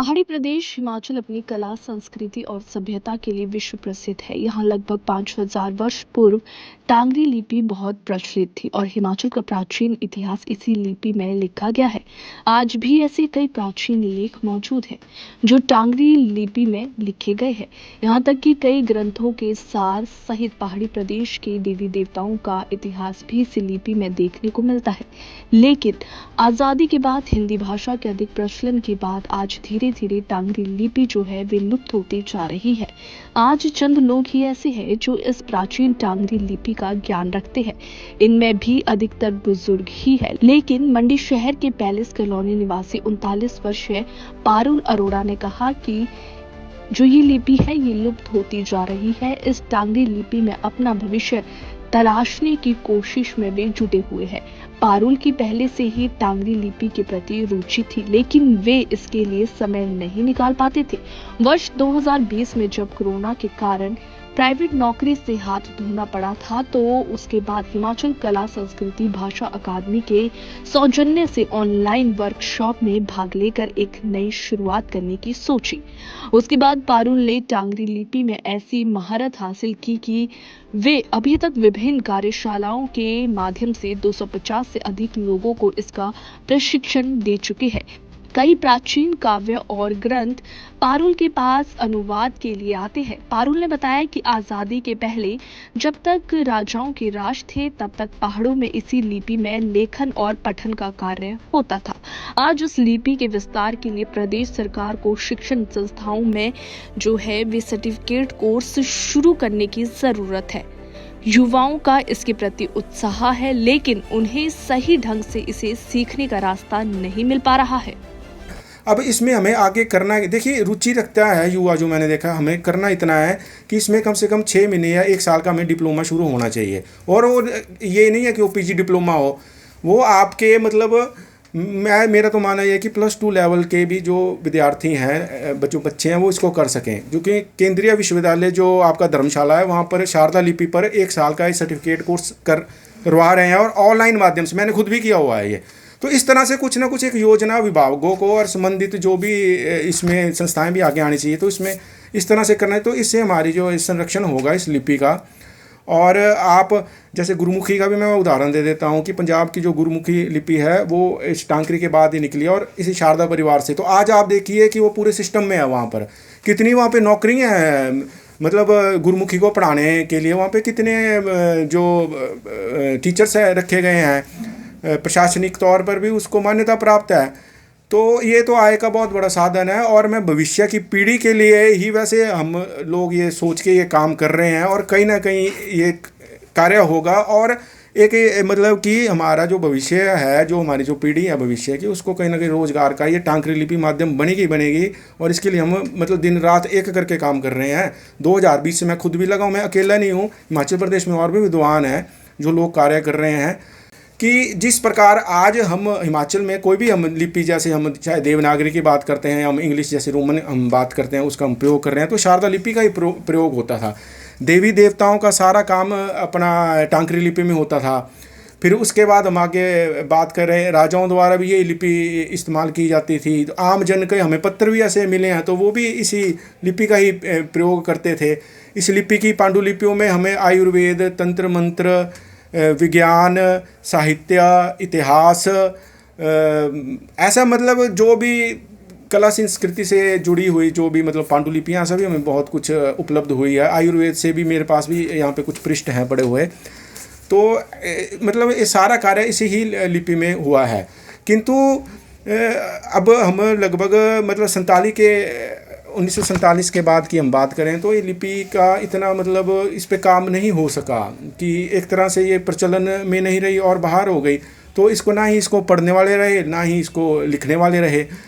पहाड़ी प्रदेश हिमाचल अपनी कला, संस्कृति और सभ्यता के लिए विश्व प्रसिद्ध है। यहाँ लगभग 5000 वर्ष पूर्व टांगरी लिपि बहुत प्रचलित थी और हिमाचल का प्राचीन इतिहास इसी लिपि में लिखा गया है। आज भी ऐसे कई प्राचीन लेख मौजूद हैं जो टांगरी लिपि में लिखे गए हैं। यहाँ तक कि कई ग्रंथों के सार सहित पहाड़ी प्रदेश के देवी देवताओं का इतिहास भी इसी लिपि में देखने को मिलता है। लेकिन आजादी के बाद हिंदी भाषा के अधिक प्रचलन के बाद आज धीरे धीरे टांगरी लिपि जो है वे लुप्त होती जा रही है। आज चंद लोग ही ऐसे हैं जो इस प्राचीन टांगरी लिपि का ज्ञान रखते हैं। इनमें भी अधिकतर बुजुर्ग ही है। लेकिन मंडी शहर के पैलेस कॉलोनी निवासी 39 वर्षीय पारुल अरोड़ा ने कहा कि जो ये लिपि है ये लुप्त होती जा रही है। इस टांगरी लिपि में अपना भविष्य तलाशने की कोशिश में वे जुटे हुए हैं। पारुल की पहले से ही टांगरी लिपि के प्रति रुचि थी, लेकिन वे इसके लिए समय नहीं निकाल पाते थे। वर्ष 2020 में जब कोरोना के कारण प्राइवेट नौकरी से हाथ धोना पड़ा था, तो उसके बाद हिमाचल कला संस्कृति भाषा अकादमी के सौजन्य से ऑनलाइन वर्कशॉप में भाग लेकर एक नई शुरुआत करने की सोची। उसके बाद पारुल ने टांगरी लिपि में ऐसी महारत हासिल की कि वे अभी तक विभिन्न कार्यशालाओं के माध्यम से 250 से अधिक लोगों को इसका प्रशिक्षण दे चुके हैं। कई प्राचीन काव्य और ग्रंथ पारुल के पास अनुवाद के लिए आते हैं। पारुल ने बताया कि आजादी के पहले जब तक राजाओं के राज थे, तब तक पहाड़ों में इसी लिपि में लेखन और पठन का कार्य होता था। आज उस लिपि के विस्तार के लिए प्रदेश सरकार को शिक्षण संस्थाओं में जो है वे सर्टिफिकेट कोर्स शुरू करने की जरूरत है। युवाओं का इसके प्रति उत्साह है, लेकिन उन्हें सही ढंग से इसे सीखने का रास्ता नहीं मिल पा रहा है। अब इसमें हमें आगे करना है। देखिए, रुचि रखता है युवा, जो मैंने देखा, हमें करना इतना है कि इसमें कम से कम 6 महीने या 1 साल का हमें डिप्लोमा शुरू होना चाहिए। और ये नहीं है कि वो पीजी डिप्लोमा हो, वो आपके मतलब मेरा तो मानना है कि +2 लेवल के भी जो विद्यार्थी हैं, बच्चे हैं, वो इसको कर सकें। क्योंकि केंद्रीय विश्वविद्यालय जो आपका धर्मशाला है, वहाँ पर शारदा लिपि पर 1 साल का सर्टिफिकेट कोर्स करवा रहे हैं और ऑनलाइन माध्यम से। मैंने खुद भी किया हुआ है ये। तो इस तरह से कुछ ना कुछ एक योजना विभागों को और संबंधित जो भी इसमें संस्थाएं भी आगे आनी चाहिए। तो इसमें इस तरह से करना है, तो इससे हमारी जो संरक्षण होगा इस लिपि का। और आप जैसे गुरुमुखी का भी मैं उदाहरण दे देता हूँ कि पंजाब की जो गुरुमुखी लिपि है वो इस टांकरी के बाद ही निकली और इसी शारदा परिवार से। तो आज आप देखिए कि वो पूरे सिस्टम में है। वहाँ पर कितनी वहाँ पे नौकरियाँ हैं, मतलब गुरुमुखी को पढ़ाने के लिए वहाँ पे कितने जो टीचर्स रखे गए हैं, प्रशासनिक तौर पर भी उसको मान्यता प्राप्त है। तो ये तो आय का बहुत बड़ा साधन है। और मैं भविष्य की पीढ़ी के लिए ही वैसे हम लोग ये सोच के ये काम कर रहे हैं, और कहीं ना कहीं ये कार्य होगा। और एक मतलब कि हमारा जो भविष्य है, जो हमारी जो पीढ़ी है भविष्य की, उसको कहीं ना कहीं रोजगार का ये टांकरी लिपि माध्यम बनेगी। और इसके लिए हम मतलब दिन रात एक करके काम कर रहे हैं। 2020 से मैं खुद भी लगा हूँ, मैं अकेला नहीं हूँ। हिमाचल प्रदेश में और भी विद्वान हैं जो लोग कार्य कर रहे हैं कि जिस प्रकार आज हम हिमाचल में कोई भी हम लिपि, जैसे हम चाहे देवनागरी की बात करते हैं, हम इंग्लिश जैसे रोमन हम बात करते हैं, उसका हम प्रयोग कर रहे हैं, तो शारदा लिपि का ही प्रयोग होता था। देवी देवताओं का सारा काम अपना टांकरी लिपि में होता था। फिर उसके बाद हम आगे बात करें, राजाओं द्वारा भी ये लिपि इस्तेमाल की जाती थी। तो आम जन के हमें पत्र भी ऐसे मिले हैं, तो वो भी इसी लिपि का ही प्रयोग करते थे। इस लिपि की पांडुलिपियों में हमें आयुर्वेद, तंत्र मंत्र, विज्ञान, साहित्य, इतिहास, ऐसा मतलब जो भी कला संस्कृति से जुड़ी हुई जो भी मतलब पांडुलिपियाँ, सभी हमें बहुत कुछ उपलब्ध हुई है। आयुर्वेद से भी मेरे पास भी यहाँ पे कुछ पृष्ठ हैं पड़े हुए। तो मतलब ये सारा कार्य इसी ही लिपि में हुआ है। किंतु अब हम लगभग मतलब 1947 के बाद की हम बात करें तो ये लिपि का इतना मतलब इस पे काम नहीं हो सका, कि एक तरह से ये प्रचलन में नहीं रही और बाहर हो गई। तो इसको ना ही इसको पढ़ने वाले रहे, ना ही इसको लिखने वाले रहे।